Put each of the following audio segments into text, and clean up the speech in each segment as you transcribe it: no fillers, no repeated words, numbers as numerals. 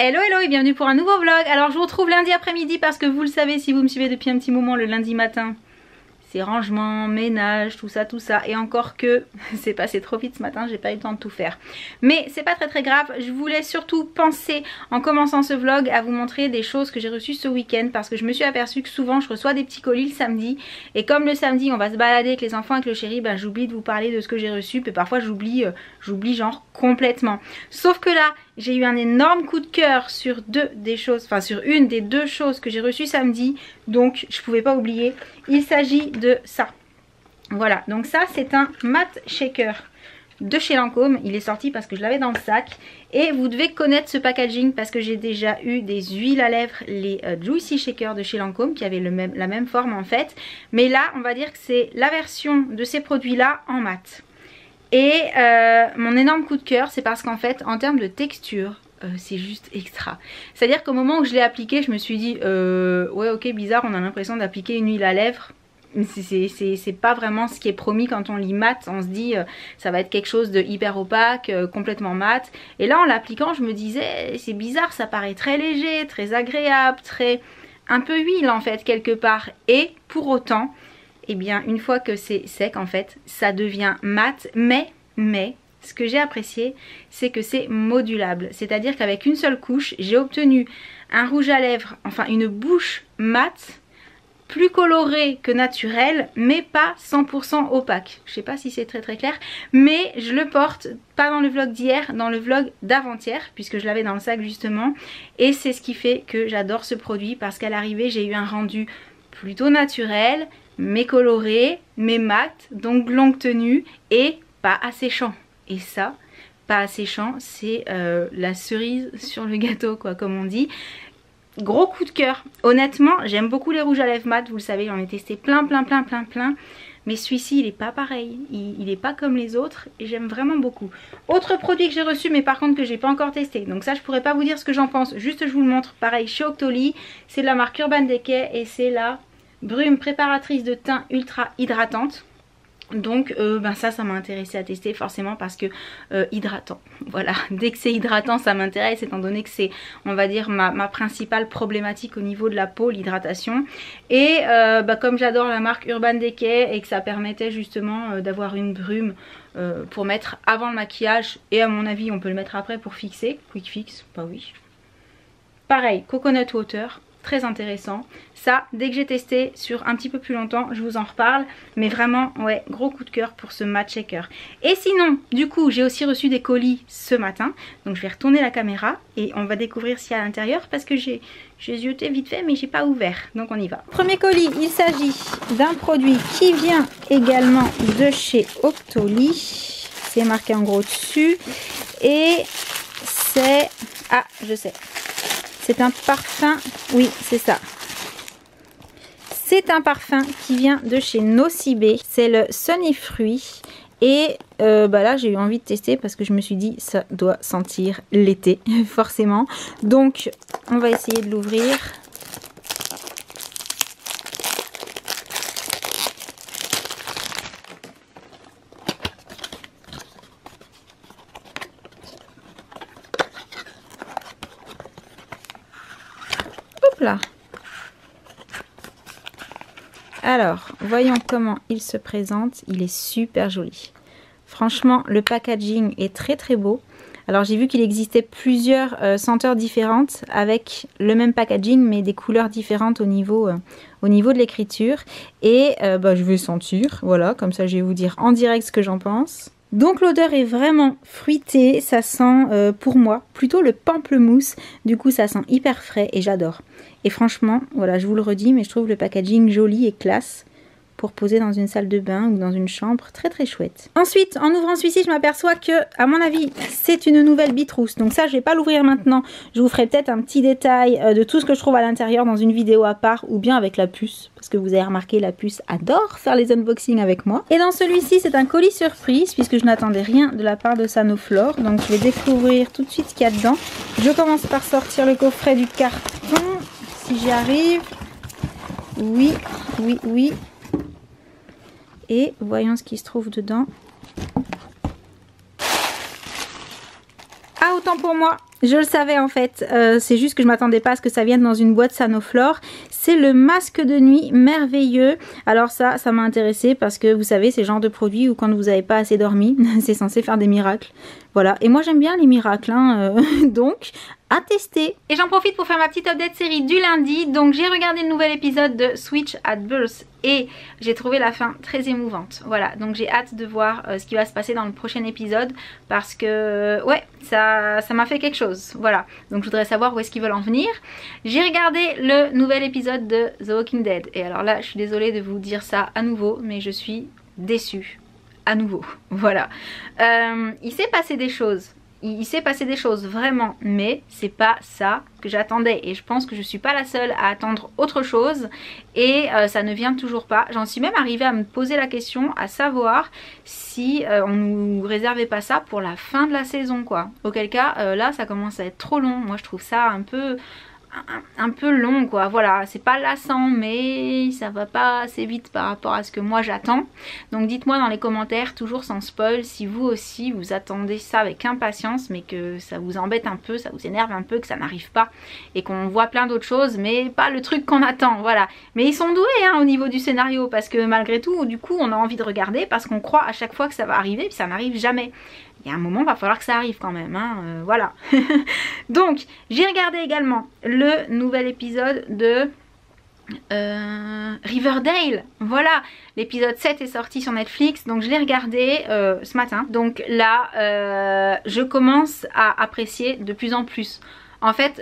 Hello hello et bienvenue pour un nouveau vlog. Alors je vous retrouve lundi après-midi parce que vous le savez si vous me suivez depuis un petit moment, le lundi matin c'est rangement, ménage, tout ça et encore que c'est passé trop vite ce matin, j'ai pas eu le temps de tout faire. Mais c'est pas très grave, je voulais surtout penser en commençant ce vlog à vous montrer des choses que j'ai reçues ce week-end parce que je me suis aperçue que souvent je reçois des petits colis le samedi et comme le samedi on va se balader avec les enfants, avec le chéri, ben j'oublie de vous parler de ce que j'ai reçu et parfois j'oublie genre complètement. Sauf que là j'ai eu un énorme coup de cœur sur sur une des deux choses que j'ai reçues samedi, donc je pouvais pas oublier. Il s'agit de ça. Voilà, donc ça c'est un mat shaker de chez Lancôme. Il est sorti parce que je l'avais dans le sac et vous devez connaître ce packaging parce que j'ai déjà eu des huiles à lèvres, les Juicy Shakers de chez Lancôme qui avaient la même forme en fait, mais là on va dire que c'est la version de ces produits là en mat. Et mon énorme coup de cœur c'est parce qu'en fait en termes de texture c'est juste extra. C'est à dire qu'au moment où je l'ai appliqué je me suis dit ouais ok bizarre, on a l'impression d'appliquer une huile à lèvres. C'est pas vraiment ce qui est promis quand on lit mat. On se dit ça va être quelque chose de hyper opaque, complètement mat. Et là en l'appliquant je me disais c'est bizarre, ça paraît très léger, très agréable, très un peu huile en fait quelque part. Et pour autant et bien une fois que c'est sec en fait ça devient mat, mais ce que j'ai apprécié c'est que c'est modulable, c'est à dire qu'avec une seule couche j'ai obtenu un rouge à lèvres, enfin une bouche mate, plus colorée que naturelle mais pas 100% opaque. Je sais pas si c'est très clair, mais je le porte pas dans le vlog d'hier, dans le vlog d'avant-hier puisque je l'avais dans le sac justement, et c'est ce qui fait que j'adore ce produit parce qu'à l'arrivée j'ai eu un rendu plutôt naturel mais coloré, mais mat, donc longue tenue et pas asséchant. Et ça, pas asséchant, c'est la cerise sur le gâteau quoi, comme on dit. Gros coup de cœur. Honnêtement, j'aime beaucoup les rouges à lèvres mat, vous le savez, j'en ai testé plein. Mais celui-ci, il est pas pareil. Il est pas comme les autres et j'aime vraiment beaucoup. Autre produit que j'ai reçu, mais par contre que j'ai pas encore testé. Donc ça, je pourrais pas vous dire ce que j'en pense. Juste, je vous le montre. Pareil, chez Octoly. C'est de la marque Urban Decay et c'est la brume préparatrice de teint ultra hydratante. Donc ça m'a intéressé à tester forcément parce que hydratant, voilà, dès que c'est hydratant ça m'intéresse étant donné que c'est on va dire ma principale problématique au niveau de la peau, l'hydratation. Et comme j'adore la marque Urban Decay et que ça permettait justement d'avoir une brume pour mettre avant le maquillage, et à mon avis on peut le mettre après pour fixer, quick fix, bah oui. Pareil, coconut water, très intéressant. Ça, dès que j'ai testé sur un petit peu plus longtemps, je vous en reparle. Mais vraiment, ouais, gros coup de cœur pour ce mat shaker. Et sinon, du coup, j'ai aussi reçu des colis ce matin. Donc je vais retourner la caméra et on va découvrir ce qu'il y a à l'intérieur parce que j'ai zioté vite fait mais j'ai pas ouvert. Donc on y va. Premier colis, il s'agit d'un produit qui vient également de chez Octoly. C'est marqué en gros dessus. Et c'est... Ah, je sais. C'est un parfum, oui c'est ça. C'est un parfum qui vient de chez Nocibé. C'est le Sunny Fruit. Et là j'ai eu envie de tester parce que je me suis dit ça doit sentir l'été forcément. Donc on va essayer de l'ouvrir. Là. Alors, voyons comment il se présente. Il est super joli. Franchement, le packaging est très beau. Alors, j'ai vu qu'il existait plusieurs senteurs différentes avec le même packaging, mais des couleurs différentes au niveau de l'écriture. Et je vais sentir. Voilà, comme ça, je vais vous dire en direct ce que j'en pense. Donc l'odeur est vraiment fruitée, ça sent pour moi plutôt le pamplemousse, du coup ça sent hyper frais et j'adore. Et franchement, voilà, je vous le redis, mais je trouve le packaging joli et classe pour poser dans une salle de bain ou dans une chambre, très chouette. Ensuite, en ouvrant celui-ci, je m'aperçois que, à mon avis, c'est une nouvelle bitrousse. Donc ça, je vais pas l'ouvrir maintenant. Je vous ferai peut-être un petit détail de tout ce que je trouve à l'intérieur dans une vidéo à part ou bien avec la puce. Parce que vous avez remarqué, la puce adore faire les unboxings avec moi. Et dans celui-ci, c'est un colis surprise puisque je n'attendais rien de la part de Sanoflore. Donc je vais découvrir tout de suite ce qu'il y a dedans. Je commence par sortir le coffret du carton, si j'y arrive. Oui. Et voyons ce qui se trouve dedans. Ah, autant pour moi, Je le savais en fait, c'est juste que je m'attendais pas à ce que ça vienne dans une boîte Sanoflore. C'est le masque de nuit merveilleux. Alors ça m'a intéressé parce que vous savez, c'est le genre de produit où quand vous n'avez pas assez dormi, c'est censé faire des miracles. Voilà, et moi j'aime bien les miracles, hein, donc à tester. Et j'en profite pour faire ma petite update série du lundi. Donc j'ai regardé le nouvel épisode de Switch at Birth et j'ai trouvé la fin très émouvante. Voilà, donc j'ai hâte de voir ce qui va se passer dans le prochain épisode parce que ouais, ça m'a fait quelque chose. Voilà, donc je voudrais savoir où est-ce qu'ils veulent en venir. J'ai regardé le nouvel épisode de The Walking Dead et alors là je suis désolée de vous dire ça à nouveau, mais je suis déçue. À nouveau, voilà. Il s'est passé des choses. Il s'est passé des choses vraiment, mais c'est pas ça que j'attendais et je pense que je suis pas la seule à attendre autre chose et ça ne vient toujours pas. J'en suis même arrivée à me poser la question à savoir si on nous réservait pas ça pour la fin de la saison quoi. Auquel cas là ça commence à être trop long. Moi je trouve ça un peu long quoi, voilà, c'est pas lassant mais ça va pas assez vite par rapport à ce que moi j'attends. Donc dites moi dans les commentaires, toujours sans spoil, si vous aussi vous attendez ça avec impatience mais que ça vous embête un peu, ça vous énerve un peu, que ça n'arrive pas et qu'on voit plein d'autres choses mais pas le truc qu'on attend, voilà. Mais ils sont doués hein, au niveau du scénario parce que malgré tout du coup on a envie de regarder parce qu'on croit à chaque fois que ça va arriver puis ça n'arrive jamais. Il y a un moment, il va falloir que ça arrive quand même, hein, voilà. Donc, j'ai regardé également le nouvel épisode de Riverdale. Voilà, l'épisode 7 est sorti sur Netflix, donc je l'ai regardé ce matin. Donc là, je commence à apprécier de plus en plus. En fait,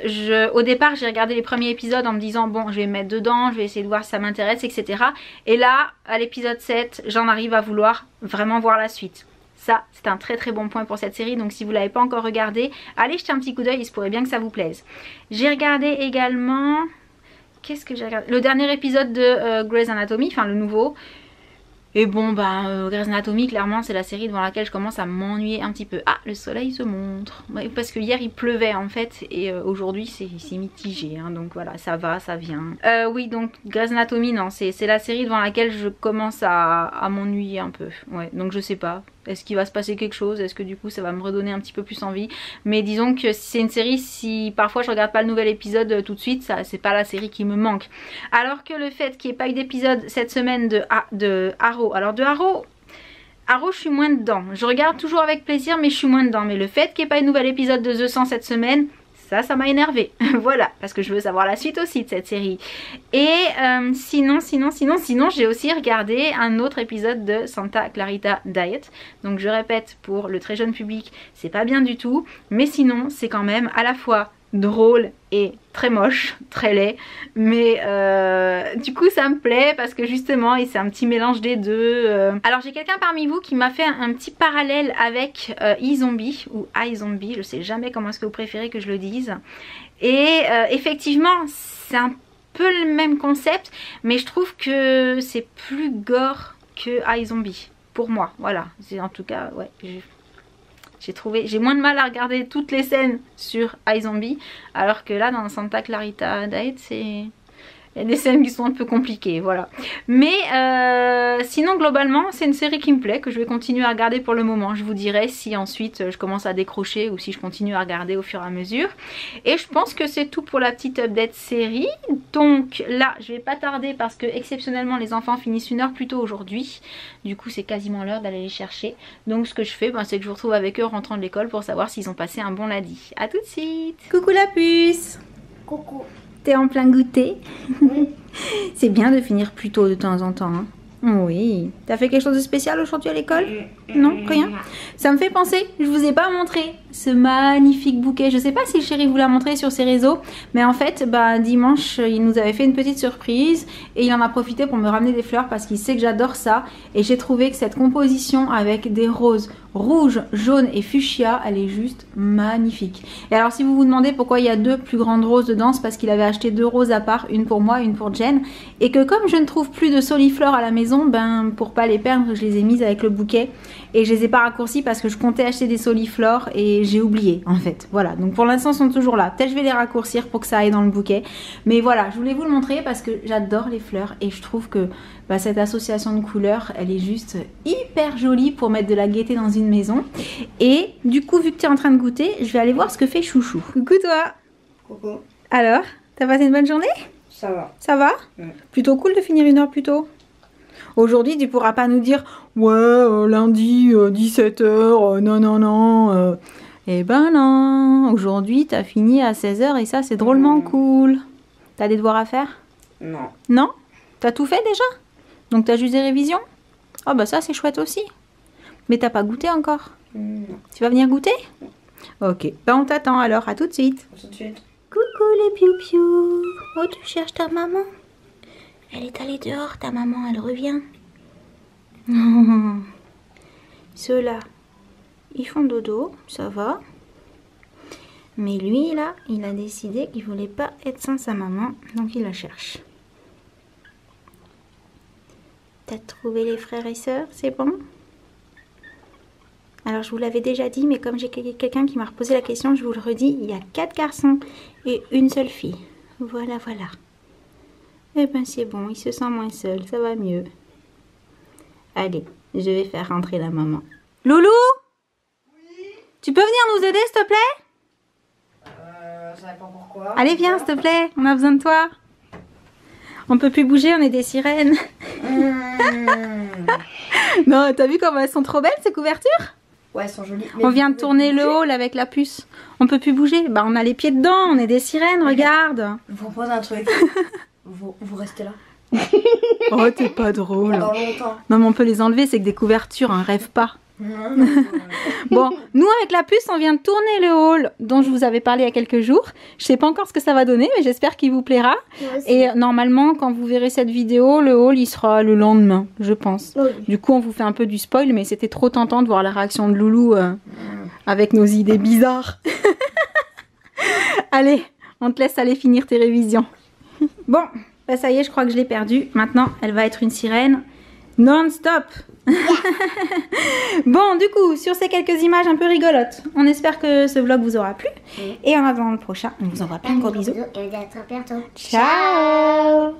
au départ, j'ai regardé les premiers épisodes en me disant bon, je vais me mettre dedans, je vais essayer de voir si ça m'intéresse, etc. Et là, à l'épisode 7, j'en arrive à vouloir vraiment voir la suite. Ça, c'est un très très bon point pour cette série. Donc si vous ne l'avez pas encore regardé, allez jeter un petit coup d'œil, il se pourrait bien que ça vous plaise. J'ai regardé également... Qu'est-ce que j'ai regardé? Le dernier épisode de Grey's Anatomy, enfin le nouveau. Et bon, bah, Grey's Anatomy, clairement, c'est la série devant laquelle je commence à m'ennuyer un petit peu. Ah, le soleil se montre. Ouais, parce que hier, il pleuvait, en fait. Et aujourd'hui, c'est mitigé. Hein, donc voilà, ça va, ça vient. Oui, donc Grey's Anatomy, non, c'est la série devant laquelle je commence à m'ennuyer un peu. Ouais, donc je sais pas. Est-ce qu'il va se passer quelque chose? Est-ce que du coup ça va me redonner un petit peu plus envie? Mais disons que c'est une série, si parfois je regarde pas le nouvel épisode tout de suite, ça c'est pas la série qui me manque. Alors que le fait qu'il n'y ait pas eu d'épisode cette semaine de Arrow. Alors de Arrow, je suis moins dedans. Je regarde toujours avec plaisir mais je suis moins dedans. Mais le fait qu'il n'y ait pas eu de nouvel épisode de The 100 cette semaine, ça m'a énervé. Voilà, parce que je veux savoir la suite aussi de cette série. Et sinon, j'ai aussi regardé un autre épisode de Santa Clarita Diet. Donc je répète, pour le très jeune public, c'est pas bien du tout. Mais sinon, c'est quand même à la fois drôle et très moche, très laid, mais du coup ça me plaît parce que justement c'est un petit mélange des deux. Alors j'ai quelqu'un parmi vous qui m'a fait un petit parallèle avec iZombie ou iZombie, je sais jamais comment est-ce que vous préférez que je le dise, et effectivement c'est un peu le même concept mais je trouve que c'est plus gore que iZombie pour moi, voilà, c'est en tout cas ouais. J'ai moins de mal à regarder toutes les scènes sur iZombie, alors que là dans Santa Clarita Diet, il y a des scènes qui sont un peu compliquées, voilà. Mais sinon globalement c'est une série qui me plaît, que je vais continuer à regarder pour le moment. Je vous dirai si ensuite je commence à décrocher ou si je continue à regarder au fur et à mesure. Et je pense que c'est tout pour la petite update série. Donc là je vais pas tarder parce que exceptionnellement les enfants finissent 1 heure plus tôt aujourd'hui. Du coup c'est quasiment l'heure d'aller les chercher. Donc ce que je fais c'est que je vous retrouve avec eux en rentrant de l'école pour savoir s'ils ont passé un bon lundi. A tout de suite. Coucou la puce. Coucou. T'es en plein goûter? Oui. C'est bien de finir plus tôt de temps en temps. Hein. Oui. T'as fait quelque chose de spécial aujourd'hui à l'école? Non, rien. Ça me fait penser, je vous ai pas montré ce magnifique bouquet. Je sais pas si le chéri vous l'a montré sur ses réseaux, mais en fait, dimanche, il nous avait fait une petite surprise et il en a profité pour me ramener des fleurs parce qu'il sait que j'adore ça. Et j'ai trouvé que cette composition avec des roses rouge, jaune et fuchsia, elle est juste magnifique. Et alors si vous vous demandez pourquoi il y a 2 plus grandes roses dedans, c'est parce qu'il avait acheté 2 roses à part, une pour moi, une pour Jen, et que comme je ne trouve plus de soliflores à la maison, pour pas les perdre, je les ai mises avec le bouquet et je les ai pas raccourcis parce que je comptais acheter des soliflores et j'ai oublié en fait. Voilà, donc pour l'instant ils sont toujours là. Peut-être je vais les raccourcir pour que ça aille dans le bouquet. Mais voilà, je voulais vous le montrer parce que j'adore les fleurs et je trouve que cette association de couleurs, elle est juste hyper jolie pour mettre de la gaieté dans une maison. Et du coup, vu que tu es en train de goûter, je vais aller voir ce que fait Chouchou. Coucou toi. Coucou. Alors, t'as passé une bonne journée? Ça va. Ça va? Plutôt cool de finir 1 heure plus tôt. Aujourd'hui, tu pourras pas nous dire « Ouais, lundi, 17h, non. Eh ben non, aujourd'hui, t'as fini à 16h et ça, c'est drôlement cool. T'as des devoirs à faire? Non. Non? T'as tout fait déjà? Donc t'as juste des révisions? Oh bah ça, c'est chouette aussi. Mais t'as pas goûté encore? Non. Tu vas venir goûter? Ok, ben on t'attend alors, à tout de suite. Tout de suite. Coucou les piou-piou. Oh, tu cherches ta maman? Elle est allée dehors, ta maman, elle revient. Ceux-là, ils font dodo, ça va. Mais lui, là, il a décidé qu'il voulait pas être sans sa maman, donc il la cherche. T'as trouvé les frères et sœurs, c'est bon? Alors, je vous l'avais déjà dit, mais comme j'ai quelqu'un qui m'a reposé la question, je vous le redis, il y a 4 garçons et une seule fille. Voilà. Eh ben, c'est bon, il se sent moins seul, ça va mieux. Allez, je vais faire rentrer la maman. Loulou? Oui? Tu peux venir nous aider, s'il te plaît? Je savais pas pourquoi. Allez, viens, s'il te plaît, on a besoin de toi. On peut plus bouger, on est des sirènes. Non, t'as vu comme elles sont trop belles, ces couvertures? Ouais, elles sont jolies. On vient de tourner le hall avec la puce. On peut plus bouger. Bah, on a les pieds dedans, on est des sirènes, regarde. Je vous propose un truc. vous restez là. Oh, t'es pas drôle. Pendant longtemps. Non, mais on peut les enlever, c'est que des couvertures, hein, rêve pas. Bon, nous avec la puce, on vient de tourner le haul dont je vous avais parlé il y a quelques jours. Je sais pas encore ce que ça va donner, mais j'espère qu'il vous plaira. Et normalement, quand vous verrez cette vidéo, le haul il sera le lendemain, je pense. Oui. Du coup, on vous fait un peu du spoil, mais c'était trop tentant de voir la réaction de Loulou avec nos idées bizarres. Allez, on te laisse aller finir tes révisions. Bon, bah ça y est, je crois que je l'ai perdue. Maintenant, elle va être une sirène non-stop. Bon, du coup, sur ces quelques images un peu rigolotes, on espère que ce vlog vous aura plu. Et en attendant le prochain, on vous envoie plein de gros bisous. Et à très bientôt. Ciao.